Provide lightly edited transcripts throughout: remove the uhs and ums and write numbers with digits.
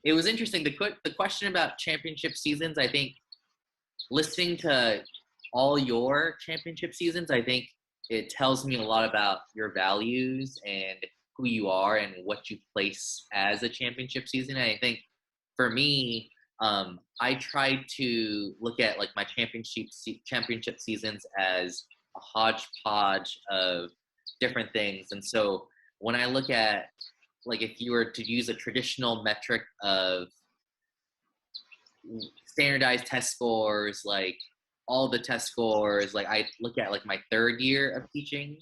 it was interesting. The question about championship seasons, I think listening to all your championship seasons, I think it tells me a lot about your values and who you are and what you place as a championship season. And I think for me, I try to look at like my championship seasons as a hodgepodge of different things. And so when I look at like if you were to use a traditional metric of standardized test scores, like all the test scores, like I look at like my third year of teaching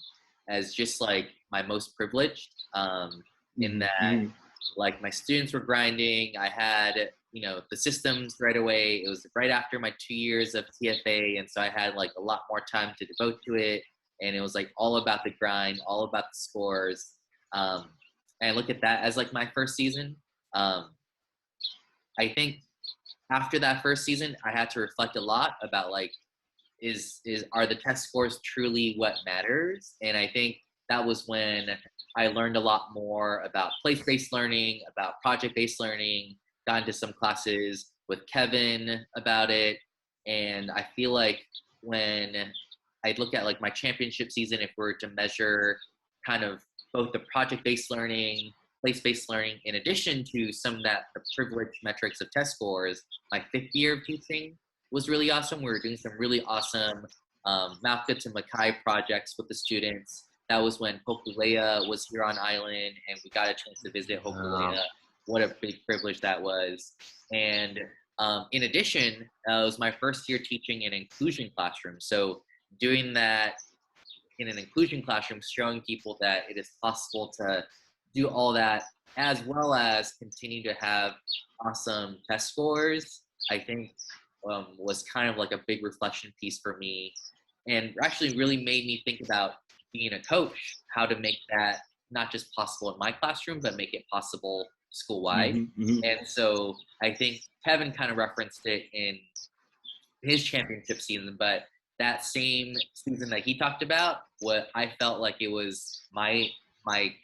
as just like my most privileged, in that Mhm. like my students were grinding. I had, the systems right away. It was right after my 2 years of TFA. And so I had like a lot more time to devote to it. And it was like all about the grind, all about the scores. Um, and I look at that as like my first season. Um, I think after that first season, I had to reflect a lot about like, is are the test scores truly what matters? And I think that was when I learned a lot more about place-based learning, about project-based learning, got into some classes with Kevin about it. And I feel like when I look at like my championship season, if we're to measure kind of both the project-based learning, place-based learning, in addition to some of that the privilege metrics of test scores, my fifth year of teaching was really awesome. We were doing some really awesome Malka to Mackay projects with the students. That was when Hokulea was here on island, and we got a chance to visit Hokulea. What a big privilege that was. And in addition, it was my first year teaching an inclusion classroom. So doing that in an inclusion classroom, showing people that it is possible to do all that as well as continue to have awesome test scores, I think was kind of like a big reflection piece for me, and actually really made me think about being a coach, how to make that not just possible in my classroom, but make it possible school wide. Mhm. Mhm. And so I think Kevin kind of referenced it in his championship season, but that same season that he talked about, what I felt like it was my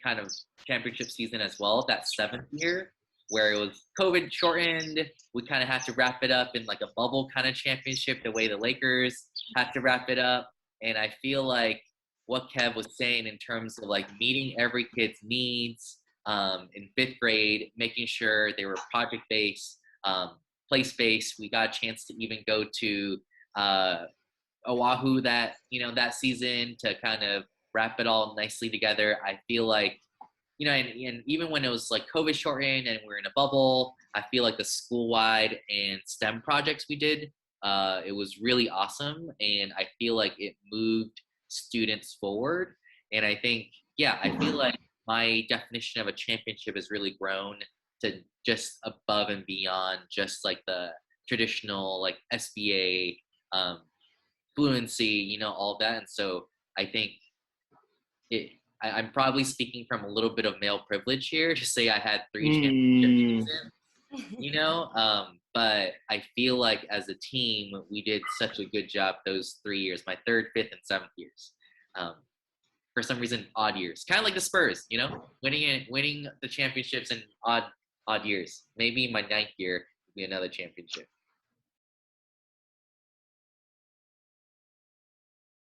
kind of championship season as well, that seventh year where it was COVID shortened. We kind of had to wrap it up in like a bubble kind of championship, the way the Lakers had to wrap it up. And I feel like what Kev was saying in terms of like meeting every kid's needs in fifth grade, making sure they were project based, place based. We got a chance to even go to Oahu that season to kind of wrap it all nicely together. I feel like and even when it was like COVID shortened and we're in a bubble, I feel like the school wide and STEM projects we did, it was really awesome, and I feel like it moved students forward. And I think, yeah, I feel like my definition of a championship has really grown to just above and beyond just like the traditional like SBA fluency, all of that. And so I think I'm probably speaking from a little bit of male privilege here to say I had three championship Mm. seasons, but I feel like as a team, we did such a good job those 3 years, my third, fifth, and seventh years. Um, for some reason, odd years, kind of like the Spurs, winning the championships in odd years. Maybe my ninth year will be another championship.